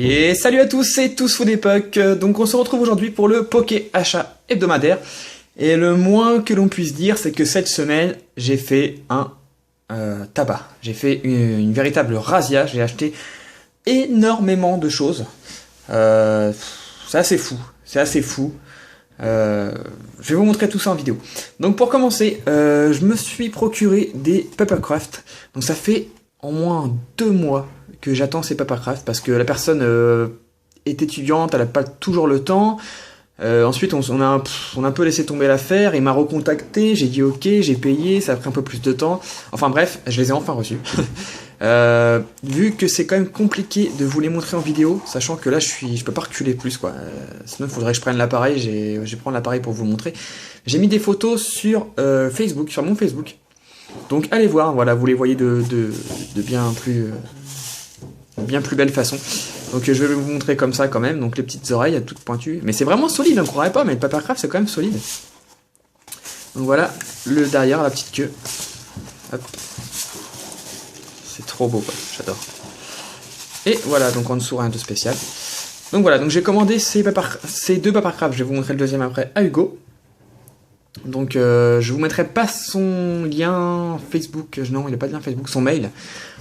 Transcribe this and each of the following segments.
Et salut à tous, c'est tous Food Epoch. Donc on se retrouve aujourd'hui pour le Poké Achat hebdomadaire. Et le moins que l'on puisse dire, c'est que cette semaine, j'ai fait un tabac. J'ai fait une véritable razzia. J'ai acheté énormément de choses. C'est assez fou. C'est assez fou. Je vais vous montrer tout ça en vidéo. Donc pour commencer, je me suis procuré des Papercraft. Donc ça fait au moins 2 mois que j'attends ces Papercraft parce que la personne est étudiante, elle n'a pas toujours le temps. Ensuite on a un peu laissé tomber l'affaire, il m'a recontacté, j'ai dit ok, j'ai payé, ça a pris un peu plus de temps. Enfin bref, je les ai enfin reçus. Vu que c'est quand même compliqué de vous les montrer en vidéo, sachant que là je peux pas reculer plus quoi. Sinon il faudrait que je prenne l'appareil, je vais prendre l'appareil pour vous le montrer. J'ai mis des photos sur Facebook, sur mon Facebook. Donc allez voir, voilà, vous les voyez de bien plus belle façon. Donc je vais vous montrer comme ça quand même. Donc les petites oreilles toutes pointues. Mais c'est vraiment solide, on ne croirait pas, mais le Papercraft c'est quand même solide. Donc voilà, le derrière, la petite queue. Hop. C'est trop beau quoi, j'adore. Et voilà, donc en dessous rien de spécial. Donc voilà, donc j'ai commandé ces 2 Papercraft, je vais vous montrer le deuxième après, à Hugo. Donc je vous mettrai pas son lien Facebook, non il n'a pas de lien Facebook, son mail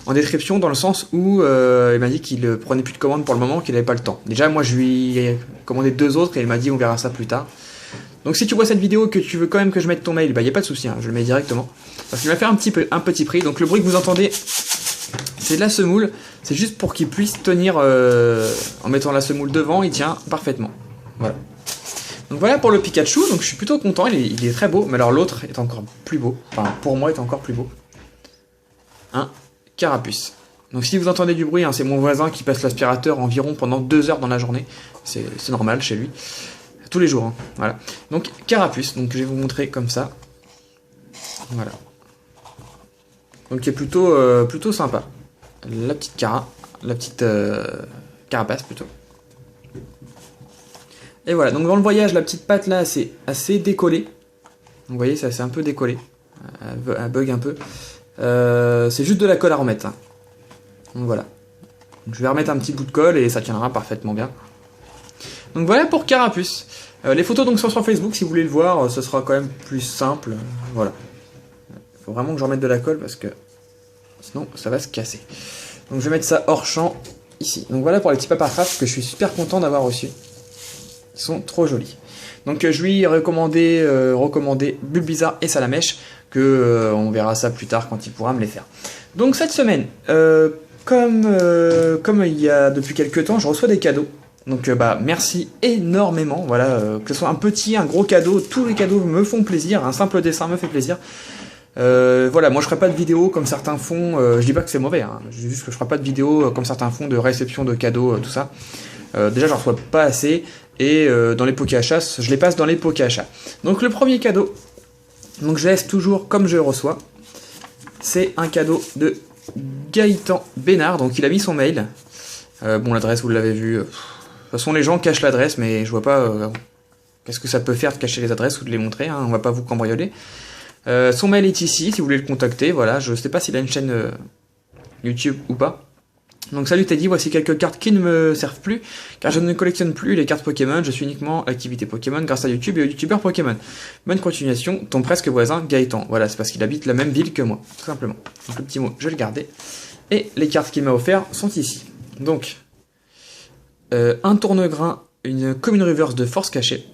en description, dans le sens où il m'a dit qu'il prenait plus de commandes pour le moment, qu'il n'avait pas le temps. Déjà moi je lui ai commandé 2 autres et il m'a dit on verra ça plus tard. Donc si tu vois cette vidéo et que tu veux quand même que je mette ton mail, bah y a pas de souci, hein, je le mets directement. Parce qu'il m'a fait un petit prix, donc le bruit que vous entendez c'est de la semoule, c'est juste pour qu'il puisse tenir en mettant la semoule devant, il tient parfaitement. Voilà. Donc voilà pour le Pikachu, donc je suis plutôt content, il est très beau, mais alors l'autre est encore plus beau, enfin pour moi est encore plus beau. Un Carapuce. Donc si vous entendez du bruit, hein, c'est mon voisin qui passe l'aspirateur environ pendant 2 heures dans la journée, c'est normal chez lui, tous les jours, hein. Voilà. Donc Carapuce, donc je vais vous montrer comme ça, voilà. Donc qui est plutôt sympa, la petite carapace plutôt. Et voilà, donc dans le voyage, la petite patte là, c'est assez décollé. Donc vous voyez, ça c'est un peu décollé. Elle bug un peu. C'est juste de la colle à remettre. Hein. Donc voilà. Donc, je vais remettre un petit bout de colle et ça tiendra parfaitement bien. Donc voilà pour Carapuce. Les photos donc sont sur Facebook, si vous voulez le voir, ce sera quand même plus simple. Voilà. Il faut vraiment que je remette de la colle parce que sinon ça va se casser. Donc je vais mettre ça hors champ ici. Donc voilà pour les petits Papercraft que je suis super content d'avoir reçus. Ils sont trop jolis. Donc je lui ai recommandé Bulbizarre et Salamèche, que on verra ça plus tard quand il pourra me les faire. Donc cette semaine, comme il y a depuis quelques temps, je reçois des cadeaux. Donc bah merci énormément, voilà, que ce soit un petit, un gros cadeau, tous les cadeaux me font plaisir, un simple dessin me fait plaisir. Voilà, moi je ferai pas de vidéo comme certains font, je dis pas que c'est mauvais, hein, je dis juste que je ferai pas de vidéo comme certains font de réception de cadeaux, tout ça. Déjà j'en reçois pas assez, et dans les Poké Achats, je les passe dans les Poké Achats. Donc le premier cadeau, donc je laisse toujours comme je le reçois, c'est un cadeau de Gaëtan Bénard, donc il a mis son mail. Bon, l'adresse vous l'avez vu, de toute façon les gens cachent l'adresse, mais je vois pas qu'est-ce que ça peut faire de cacher les adresses ou de les montrer, hein, on va pas vous cambrioler. Son mail est ici, si vous voulez le contacter, voilà, je sais pas s'il a une chaîne YouTube ou pas. Donc salut Teddy, voici quelques cartes qui ne me servent plus, car je ne collectionne plus les cartes Pokémon, je suis uniquement activité Pokémon grâce à YouTube et aux youtubeurs Pokémon. Bonne continuation, ton presque voisin Gaëtan. Voilà, c'est parce qu'il habite la même ville que moi, tout simplement. Donc le petit mot, je vais le garder. Et les cartes qu'il m'a offert sont ici. Donc, un tourne-grain, une commune reverse de force cachée.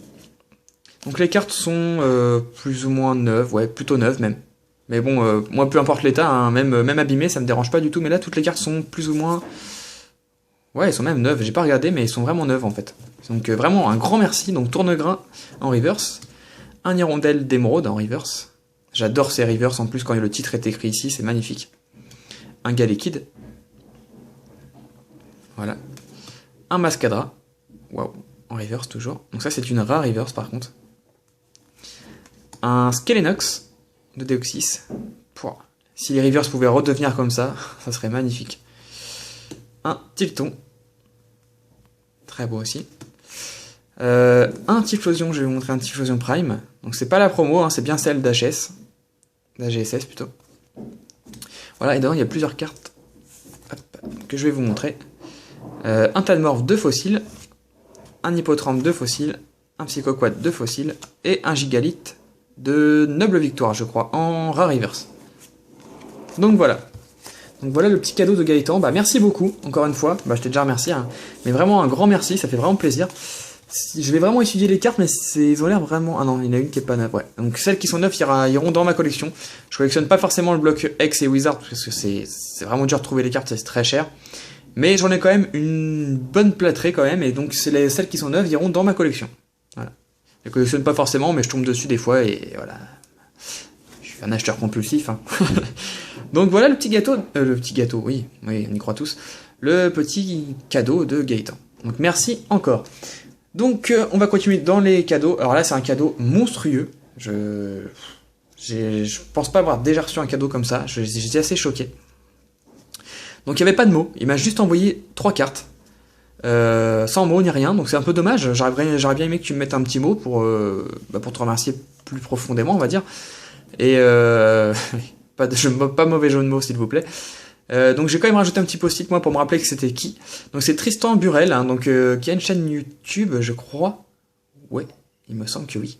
Donc les cartes sont plus ou moins neuves, ouais, plutôt neuves même. Mais bon, moi peu importe l'état, hein, même abîmé, ça me dérange pas du tout. Mais là, toutes les cartes sont plus ou moins... Ouais, elles sont même neuves, j'ai pas regardé, mais elles sont vraiment neuves en fait. Donc vraiment, un grand merci. Donc tourne-grain en reverse. Un hirondelle d'émeraude en reverse. J'adore ces reverse, en plus quand le titre est écrit ici, c'est magnifique. Un gars liquide. Voilà. Un mascadra. Waouh, en reverse toujours. Donc ça, c'est une rare reverse par contre. Un Skelenox de Deoxys. Si les reverse pouvaient redevenir comme ça, ça serait magnifique. Un Tilton. Très beau aussi. Un Typhlosion, je vais vous montrer un Typhlosion Prime. Donc c'est pas la promo, hein, c'est bien celle d'HS. D'AGSS plutôt. Voilà, et dedans il y a plusieurs cartes que je vais vous montrer. un Talmorph de fossiles, un Hippotrampe de fossiles, un Psychoquad de fossiles, et un Gigalith de Noble Victoire, je crois, en rare reverse. Donc voilà. Donc voilà le petit cadeau de Gaëtan. Bah merci beaucoup, encore une fois. Bah je t'ai déjà remercié, hein. Mais vraiment un grand merci, ça fait vraiment plaisir. Je vais vraiment étudier les cartes, mais ils ont l'air vraiment... Ah non, il y en a une qui est pas neuve, ouais. Donc celles qui sont neuves iront dans ma collection. Je collectionne pas forcément le bloc X et Wizard, parce que c'est vraiment dur de trouver les cartes, c'est très cher. Mais j'en ai quand même une bonne plâtrée quand même, et donc celles qui sont neuves iront dans ma collection. Voilà. Je les collectionne pas forcément, mais je tombe dessus des fois, et voilà. Je suis un acheteur compulsif, hein. Donc voilà le petit gâteau, oui, on y croit tous. Le petit cadeau de Gaëtan. Donc merci encore. Donc on va continuer dans les cadeaux. Alors là c'est un cadeau monstrueux. Je pense pas avoir déjà reçu un cadeau comme ça. J'étais assez choqué. Donc il n'y avait pas de mots. Il m'a juste envoyé 3 cartes. Sans mots ni rien. Donc c'est un peu dommage. J'aurais bien aimé que tu me mettes un petit mot pour te remercier plus profondément, on va dire. Et pas mauvais jeu de mots s'il vous plaît. Donc j'ai quand même rajouté un petit post-it moi pour me rappeler que c'était qui. Donc c'est Tristan Burel, hein, donc qui a une chaîne YouTube, je crois. Ouais, il me semble que oui.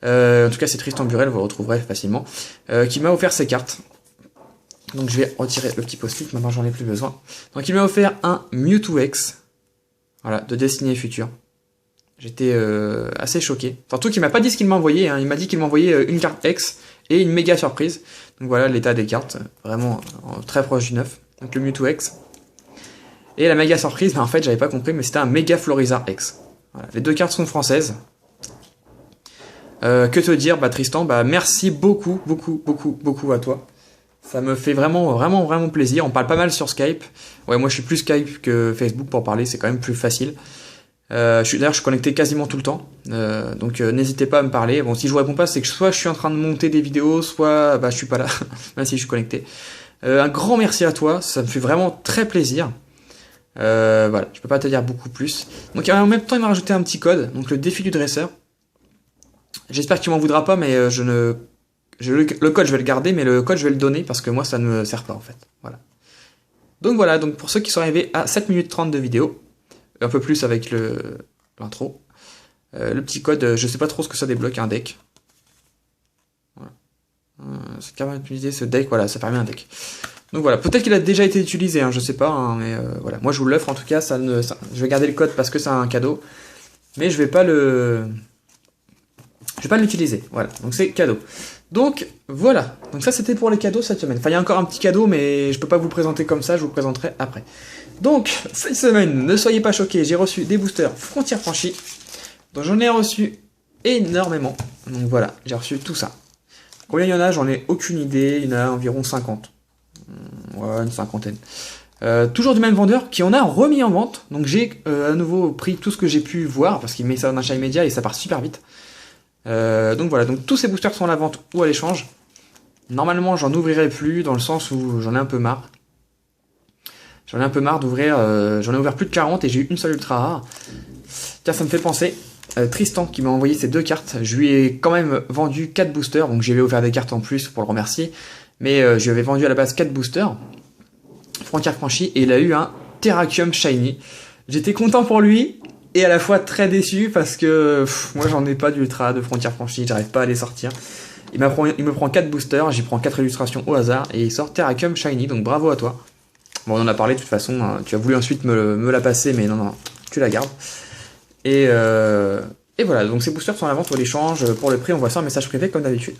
En tout cas c'est Tristan Burel, vous le retrouverez facilement, qui m'a offert ces cartes. Donc je vais retirer le petit post-it, maintenant j'en ai plus besoin. Donc il m'a offert un Mewtwo X, voilà, de Destinée Future. J'étais assez choqué. Surtout qu'il m'a pas dit ce qu'il m'a envoyé, hein. Il m'a dit qu'il m'envoyait une carte X et une méga surprise. Donc voilà l'état des cartes, vraiment très proche du neuf. Donc le Mewtwo X. Et la méga surprise, en fait j'avais pas compris, mais c'était un méga Florizard X. Voilà. Les deux cartes sont françaises. Que te dire, bah Tristan, bah merci beaucoup à toi. Ça me fait vraiment plaisir. On parle pas mal sur Skype. Ouais, moi je suis plus Skype que Facebook pour parler, c'est quand même plus facile. D'ailleurs, je suis connecté quasiment tout le temps, donc n'hésitez pas à me parler. Bon, si je vous réponds pas, c'est que soit je suis en train de monter des vidéos, soit je suis pas là, même si je suis connecté. Un grand merci à toi, ça me fait vraiment très plaisir. Voilà, je peux pas te dire beaucoup plus. Donc en même temps, il m'a rajouté un petit code, donc le défi du dresseur. J'espère que tu m'en voudras pas, mais le code je vais le garder, mais le code je vais le donner parce que moi ça ne me sert pas en fait. Voilà. Donc pour ceux qui sont arrivés à 7 minutes 30 de vidéo, un peu plus avec l'intro. Le petit code, je sais pas trop ce que ça débloque, un deck. Voilà. C'est carrément utilisé ce deck, voilà, ça permet un deck. Donc voilà, peut-être qu'il a déjà été utilisé, hein, je sais pas, hein, mais voilà. Moi je vous l'offre en tout cas, je vais garder le code parce que c'est un cadeau. Mais je vais pas l'utiliser, voilà, donc c'est cadeau. Donc voilà, donc ça c'était pour les cadeaux cette semaine. Enfin il y a encore un petit cadeau, mais je peux pas vous le présenter comme ça, je vous le présenterai après. Donc, cette semaine, ne soyez pas choqués, j'ai reçu des boosters Frontières Franchies. Donc j'en ai reçu énormément. Donc voilà, j'ai reçu tout ça. Combien il y en a, j'en ai aucune idée, il y en a environ 50. Ouais, une cinquantaine. Toujours du même vendeur qui en a remis en vente. Donc j'ai à nouveau pris tout ce que j'ai pu voir, parce qu'il met ça en achat immédiat et ça part super vite. Donc voilà, donc tous ces boosters sont à la vente ou à l'échange. Normalement j'en ouvrirai plus, dans le sens où j'en ai un peu marre. J'en ai un peu marre d'ouvrir, j'en ai ouvert plus de 40 et j'ai eu une seule ultra rare. Tiens, ça me fait penser, Tristan qui m'a envoyé ces 2 cartes, je lui ai quand même vendu 4 boosters, donc j'ai ouvert des cartes en plus pour le remercier, mais je lui avais vendu à la base 4 boosters, Frontières Franchies, et il a eu un Terrakium Shiny. J'étais content pour lui, et à la fois très déçu, parce que moi j'en ai pas d'ultra de Frontières Franchies, j'arrive pas à les sortir. Il me prend 4 boosters, j'y prends 4 illustrations au hasard, et il sort Terrakium Shiny, donc bravo à toi. Bon, on en a parlé de toute façon, hein. Tu as voulu ensuite me la passer, mais non, tu la gardes. Et voilà, donc ces boosters sont à la vente ou à l'échange. Pour le prix, on voit ça en message privé comme d'habitude.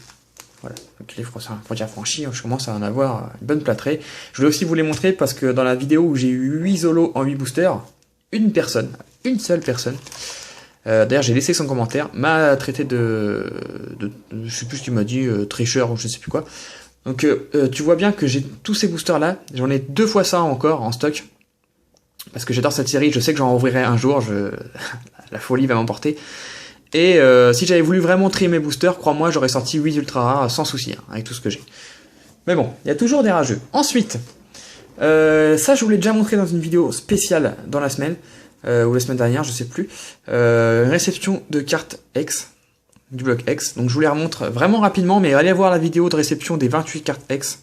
Voilà, donc les Frontières Franchies, je commence à en avoir une bonne plâtrée. Je voulais aussi vous les montrer parce que dans la vidéo où j'ai eu 8 solos en 8 boosters, une seule personne, d'ailleurs j'ai laissé son commentaire, m'a traité de je sais plus ce qu'il m'a dit, tricheur ou je sais plus quoi. Donc tu vois bien que j'ai tous ces boosters là, j'en ai 2 fois ça encore en stock, parce que j'adore cette série, je sais que j'en ouvrirai un jour, la folie va m'emporter, et si j'avais voulu vraiment trier mes boosters, crois-moi j'aurais sorti 8 ultra rares sans souci, hein, avec tout ce que j'ai. Mais bon, il y a toujours des rageux. Ensuite, ça je vous l'ai déjà montré dans une vidéo spéciale dans la semaine, ou la semaine dernière, je sais plus, réception de cartes X, du bloc X, donc je vous les remontre vraiment rapidement, mais allez voir la vidéo de réception des 28 cartes X.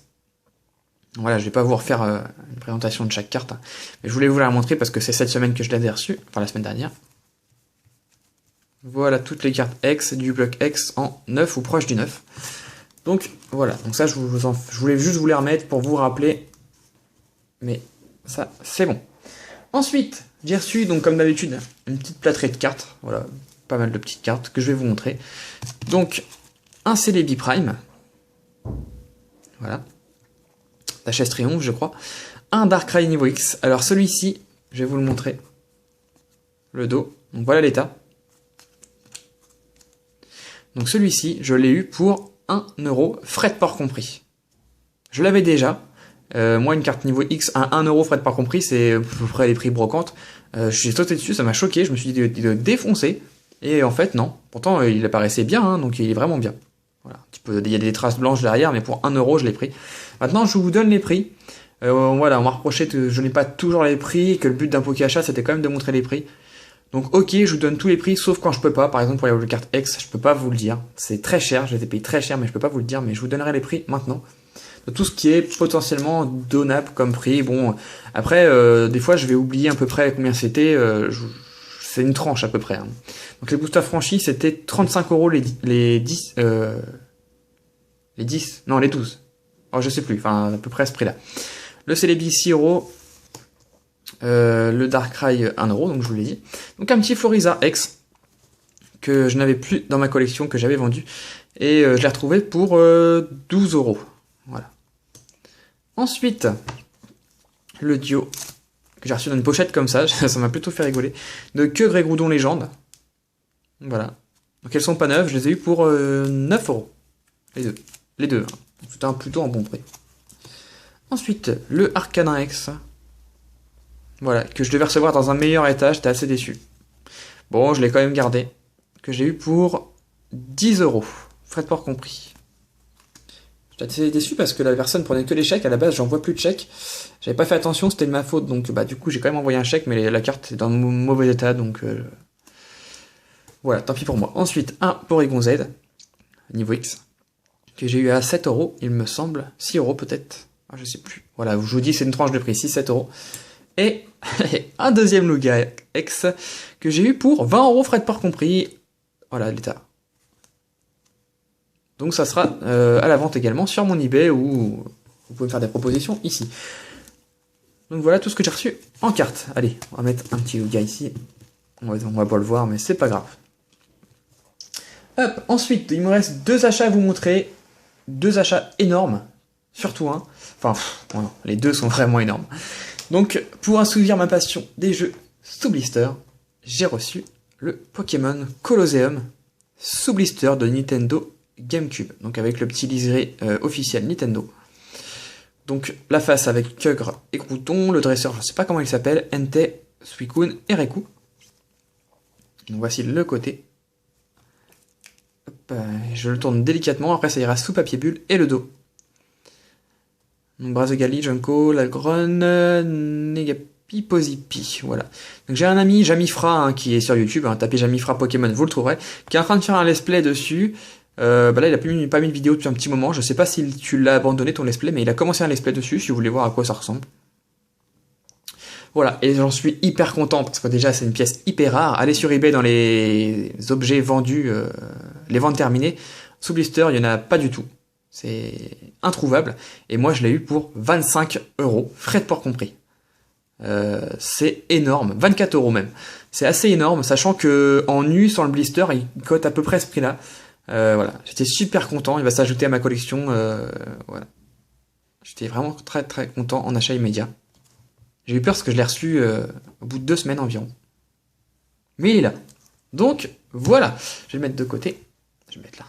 Voilà, je vais pas vous refaire une présentation de chaque carte, hein, mais je voulais vous la montrer parce que c'est cette semaine que je l'ai reçue, enfin la semaine dernière. Voilà toutes les cartes X du bloc X en 9 ou proche du 9. Donc voilà, donc ça je voulais juste vous les remettre pour vous rappeler, mais ça c'est bon. Ensuite, j'ai reçu, donc comme d'habitude, une petite plâtrée de cartes, voilà, pas mal de petites cartes que je vais vous montrer. Donc, un Celebi Prime, voilà, la chaise triomphe je crois, un Darkrai niveau X, alors celui-ci, je vais vous le montrer, le dos, donc voilà l'état. Donc celui-ci, je l'ai eu pour 1 €, frais de port compris. Je l'avais déjà, moi une carte niveau X à 1 € frais de port compris, c'est à peu près les prix brocantes. J'ai sauté dessus, ça m'a choqué, je me suis dit de défoncer, et en fait non, pourtant il apparaissait bien, hein, donc il est vraiment bien. Voilà, il y a des traces blanches derrière, mais pour 1 € je l'ai pris. Maintenant je vous donne les prix. Voilà, on m'a reproché que je n'ai pas toujours les prix, que le but d'un Poké Achat c'était quand même de montrer les prix. Donc ok, je vous donne tous les prix, sauf quand je peux pas. Par exemple pour les cartes X, je peux pas vous le dire. C'est très cher, je les ai payés très cher, mais je peux pas vous le dire. Mais je vous donnerai les prix maintenant. De tout ce qui est potentiellement donnable comme prix. Bon, après, des fois je vais oublier à peu près combien c'était. C'est une tranche à peu près. Hein. Donc les boosters franchis, c'était 35 € les 10... les 10... Non, les 12. Oh, je sais plus, enfin à peu près à ce prix-là. Le Celebi 6 €. Le Darkrai 1 €, donc je vous l'ai dit. Donc un petit Floriza X que je n'avais plus dans ma collection, que j'avais vendu. Et je l'ai retrouvé pour 12 €. Voilà. Ensuite, le Dio, que j'ai reçu dans une pochette comme ça, ça m'a plutôt fait rigoler, de Que Gréghoudon Légende. Voilà. Donc elles sont pas neuves, je les ai eu pour 9 €. Les deux. Les deux. Hein. C'était plutôt un bon prix. Ensuite, le Arcanin X. Voilà, que je devais recevoir dans un meilleur état, j'étais assez déçu. Bon, je l'ai quand même gardé. Que j'ai eu pour 10 €. Frais de port compris. J'étais assez déçu parce que la personne prenait que les chèques. À la base, j'en vois plus de chèques. J'avais pas fait attention, c'était de ma faute. Donc, bah, du coup, j'ai quand même envoyé un chèque, mais la carte est dans mauvais état. Donc, voilà, tant pis pour moi. Ensuite, un Porygon Z, niveau X, que j'ai eu à 7 €, il me semble. 6 € peut-être. Ah, je sais plus. Voilà, je vous dis, c'est une tranche de prix, 6-7 €. Et un deuxième Lugia X que j'ai eu pour 20 € frais de port compris. Voilà l'état. Donc ça sera à la vente également sur mon eBay ou vous pouvez me faire des propositions ici. Donc voilà tout ce que j'ai reçu en carte. Allez, on va mettre un petit Lugia ici. On va pas le voir mais c'est pas grave. Hop, ensuite il me reste 2 achats à vous montrer. 2 achats énormes. Surtout un. Enfin, non, les deux sont vraiment énormes. Donc, pour assouvir ma passion des jeux sous blister, j'ai reçu le Pokémon Colosseum sous blister de Nintendo GameCube. Donc avec le petit liseré officiel Nintendo. Donc la face avec Kyogre et Crouton, le dresseur, je ne sais pas comment il s'appelle, Entei, Suicune et Raikou. Donc voici le côté. Hop, je le tourne délicatement, après ça ira sous papier bulle et le dos. Donc Brazegali, Junko, Lagron, Negapi, Pozipi, voilà. Donc j'ai un ami, Jamifra, hein, qui est sur YouTube, hein, tapez Jamifra Pokémon, vous le trouverez, qui est en train de faire un let's play dessus. Là il a pas mis de vidéo depuis un petit moment, je sais pas si tu l'as abandonné ton let's play, mais il a commencé un let's play dessus, si vous voulez voir à quoi ça ressemble. Voilà, et j'en suis hyper content, parce que déjà c'est une pièce hyper rare. Allez sur eBay dans les objets vendus, les ventes terminées, sous blister, il n'y en a pas du tout. C'est introuvable. Et moi, je l'ai eu pour 25 €, frais de port compris. C'est énorme. 24 € même. C'est assez énorme, sachant que en nu, sans le blister, il cote à peu près ce prix-là. Voilà. J'étais super content. Il va s'ajouter à ma collection. Voilà. J'étais vraiment très très content en achat immédiat. J'ai eu peur parce que je l'ai reçu au bout de 2 semaines environ. Mais il est là. Donc, voilà. Je vais le mettre de côté. Je vais le mettre là.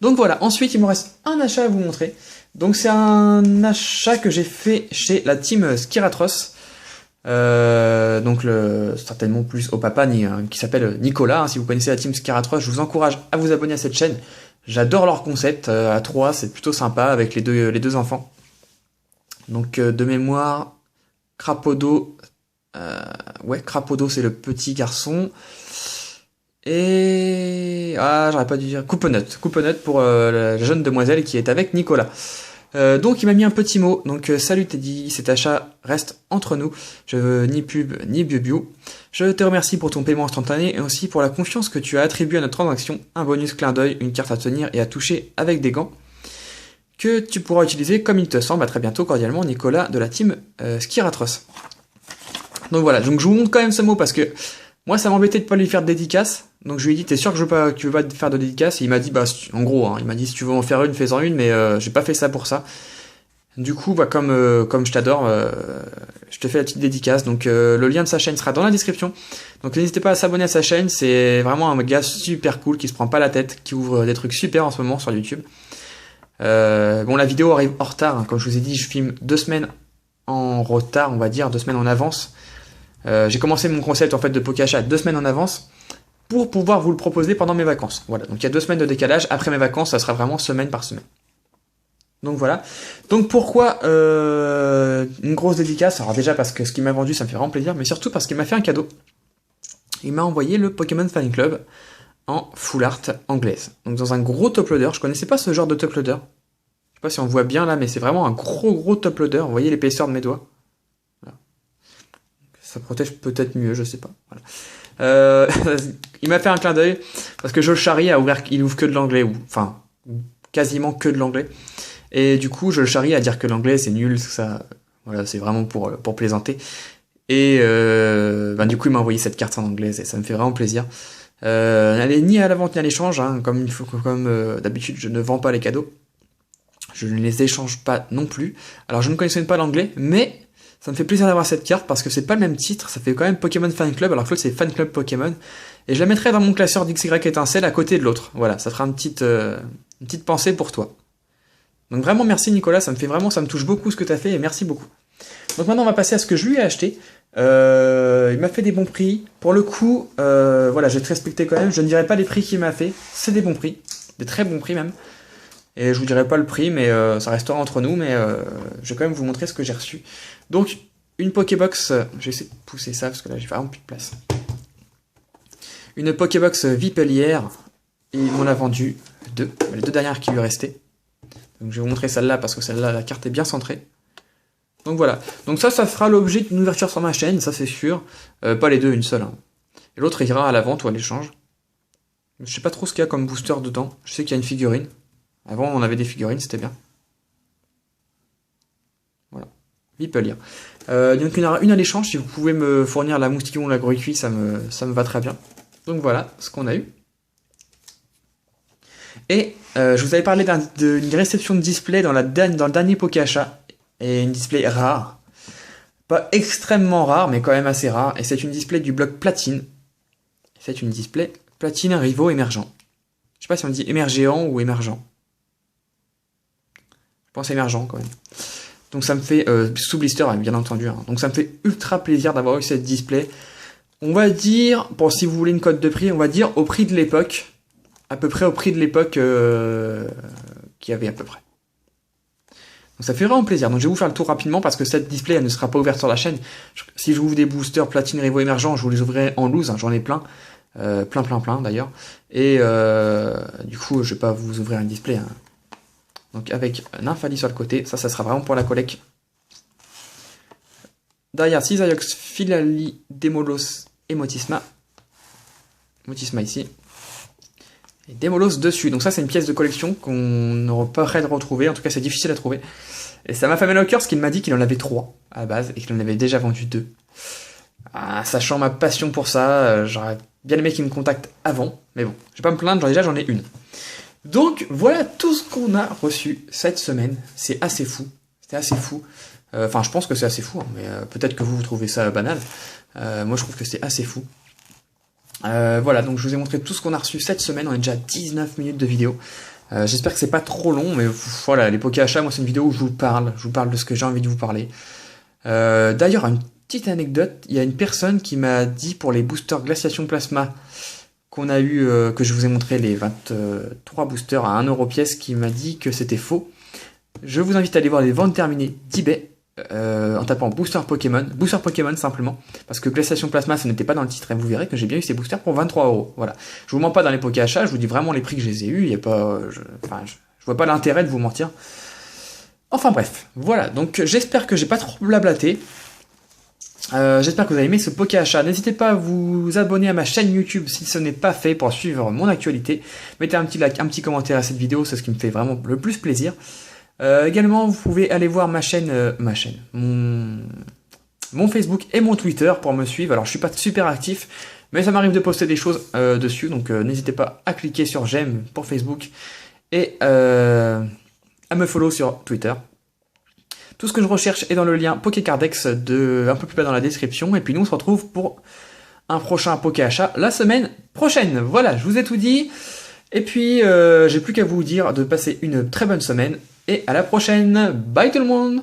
Donc voilà, ensuite il me reste un achat à vous montrer. Donc c'est un achat que j'ai fait chez la team Skiratros. Donc certainement plus au papa qui s'appelle Nicolas. Si vous connaissez la team Skiratros, je vous encourage à vous abonner à cette chaîne. J'adore leur concept, à 3, c'est plutôt sympa avec les deux enfants. Donc de mémoire, Crapodo, Crapodo c'est le petit garçon. Et j'aurais pas dû dire Coupenut pour la jeune demoiselle qui est avec Nicolas. Donc il m'a mis un petit mot, donc salut Teddy, cet achat reste entre nous, je veux ni pub ni bio. Je te remercie pour ton paiement instantané et aussi pour la confiance que tu as attribuée à notre transaction, un bonus clin d'œil, une carte à tenir et à toucher avec des gants, que tu pourras utiliser comme il te semble. À très bientôt, cordialement Nicolas de la team Skiratros. Donc voilà, donc je vous montre quand même ce mot parce que moi ça m'embêtait de pas lui faire de dédicace, donc je lui ai dit t'es sûr que tu veux pas faire de dédicace, et il m'a dit bah en gros hein, il m'a dit si tu veux en faire une fais-en une, mais j'ai pas fait ça pour ça. Du coup bah comme je t'adore, je te fais la petite dédicace, donc le lien de sa chaîne sera dans la description, donc n'hésitez pas à s'abonner à sa chaîne, c'est vraiment un gars super cool qui se prend pas la tête, qui ouvre des trucs super en ce moment sur YouTube. Bon la vidéo arrive en retard, hein, comme je vous ai dit je filme 2 semaines en retard, on va dire 2 semaines en avance. J'ai commencé mon concept en fait de Pokéachat 2 semaines en avance pour pouvoir vous le proposer pendant mes vacances. Voilà, donc il y a 2 semaines de décalage. Après mes vacances, ça sera vraiment semaine par semaine. Donc voilà. Donc pourquoi une grosse dédicace? Alors déjà parce que ce qu'il m'a vendu, ça me fait vraiment plaisir, mais surtout parce qu'il m'a fait un cadeau. Il m'a envoyé le Pokémon Fan Club en full art anglaise. Donc dans un gros top loader. Je connaissais pas ce genre de top loader. Je sais pas si on voit bien là, mais c'est vraiment un gros top loader. Vous voyez l'épaisseur de mes doigts. Ça protège peut-être mieux, je sais pas. Voilà. Il m'a fait un clin d'œil parce que Joe Charry a ouvert, il ouvre que de l'anglais, ou enfin quasiment que de l'anglais. Et du coup, Joe Charry a dire que l'anglais c'est nul, ça, voilà, c'est vraiment pour plaisanter. Et du coup, il m'a envoyé cette carte en anglaise et ça me fait vraiment plaisir. Elle est ni à la vente ni à l'échange, hein, comme d'habitude, je ne vends pas les cadeaux. Je ne les échange pas non plus. Alors, je ne connaissais pas l'anglais, mais ça me fait plaisir d'avoir cette carte parce que c'est pas le même titre, ça fait quand même Pokémon Fan Club, alors que l'autre c'est Fan Club Pokémon. Et je la mettrai dans mon classeur d'XY étincelle à côté de l'autre. Voilà, ça fera une petite pensée pour toi. Donc vraiment merci Nicolas, ça me touche beaucoup ce que tu as fait et merci beaucoup. Donc maintenant on va passer à ce que je lui ai acheté. Il m'a fait des bons prix. Pour le coup, voilà, je vais te respecter quand même, je ne dirai pas les prix qu'il m'a fait, c'est des bons prix, des très bons prix même. Et je vous dirai pas le prix, mais ça restera entre nous, mais je vais quand même vous montrer ce que j'ai reçu. Donc, une Pokébox, je vais essayer de pousser ça, parce que là j'ai vraiment plus de place. Une Pokébox Vipellière, et il m'en a vendu 2, les 2 dernières qui lui restaient. Donc je vais vous montrer celle-là, parce que celle-là, la carte est bien centrée. Donc voilà, donc ça fera l'objet d'une ouverture sur ma chaîne, ça c'est sûr. Pas les deux, une seule. Hein. Et l'autre ira à la vente ou à l'échange. Je sais pas trop ce qu'il y a comme booster dedans, je sais qu'il y a une figurine. Avant, on avait des figurines, c'était bien. Voilà. Vipellière. Donc, il y en aura une à l'échange. Si vous pouvez me fournir la moustillon ou la gruy-cuit, ça me va très bien. Donc, voilà ce qu'on a eu. Et je vous avais parlé d'une réception de display dans le dernier Pokéachat. Et une display rare. Pas extrêmement rare, mais quand même assez rare. Et c'est une display du bloc platine. C'est une display platine rivaux émergent. Je sais pas si on dit émergéant ou émergent. Je pense émergent quand même. Donc ça me fait, sous blister bien entendu, hein. Donc ça me fait ultra plaisir d'avoir eu cette display. On va dire, pour si vous voulez une cote de prix, on va dire au prix de l'époque. À peu près au prix de l'époque qu'il y avait à peu près. Donc ça fait vraiment plaisir. Donc je vais vous faire le tour rapidement parce que cette display elle ne sera pas ouverte sur la chaîne. Si je vous ouvre des boosters platine rivaux émergents, je vous les ouvrirai en loose, hein. J'en ai plein. Plein d'ailleurs. Et du coup je vais pas vous ouvrir un display, hein. Donc avec Nymphalie sur le côté, ça sera vraiment pour la collecte. Derrière Cisaiox, Philali, Demolos et Motisma. Motisma ici. Et Demolos dessus. Donc ça c'est une pièce de collection qu'on n'aura pas près de retrouver. En tout cas c'est difficile à trouver. Et ça m'a fait mal au cœur parce qu'il m'a dit qu'il en avait 3 à la base et qu'il en avait déjà vendu 2. Sachant ma passion pour ça, j'aurais bien aimé qu'il me contacte avant. Mais bon, je vais pas me plaindre, j'en ai une. Donc voilà tout ce qu'on a reçu cette semaine. C'est assez fou. C'était assez fou. Enfin, je pense que c'est assez fou, hein, mais peut-être que vous trouvez ça banal. Moi, je trouve que c'est assez fou. Voilà, donc je vous ai montré tout ce qu'on a reçu cette semaine. On est déjà à 19 minutes de vidéo. J'espère que c'est pas trop long, mais voilà, les Pokéachats, moi, c'est une vidéo où je vous parle. Je vous parle de ce que j'ai envie de vous parler. D'ailleurs, une petite anecdote. Il y a une personne qui m'a dit pour les boosters Glaciation Plasma qu'on a eu, que je vous ai montré les 23 boosters à 1€ pièce, qui m'a dit que c'était faux. Je vous invite à aller voir les ventes terminées d'eBay en tapant Booster Pokémon simplement, parce que Glaciation Plasma ça n'était pas dans le titre, et vous verrez que j'ai bien eu ces boosters pour 23€. Voilà. Je vous mens pas dans les Pokéachats, je vous dis vraiment les prix que je les ai eus, je vois pas l'intérêt de vous mentir. Enfin bref, voilà, donc j'espère que j'ai pas trop blablaté. J'espère que vous avez aimé ce Poké Achat. N'hésitez pas à vous abonner à ma chaîne YouTube si ce n'est pas fait pour suivre mon actualité. Mettez un petit like, un petit commentaire à cette vidéo, c'est ce qui me fait vraiment le plus plaisir. Également, vous pouvez aller voir mon Facebook et mon Twitter pour me suivre. Alors, je suis pas super actif, mais ça m'arrive de poster des choses dessus, donc n'hésitez pas à cliquer sur j'aime pour Facebook et à me follow sur Twitter. Tout ce que je recherche est dans le lien Pokécardex un peu plus bas dans la description. Et puis nous, on se retrouve pour un prochain Poké Achat la semaine prochaine. Voilà, je vous ai tout dit. Et puis, j'ai plus qu'à vous dire de passer une très bonne semaine. Et à la prochaine. Bye tout le monde!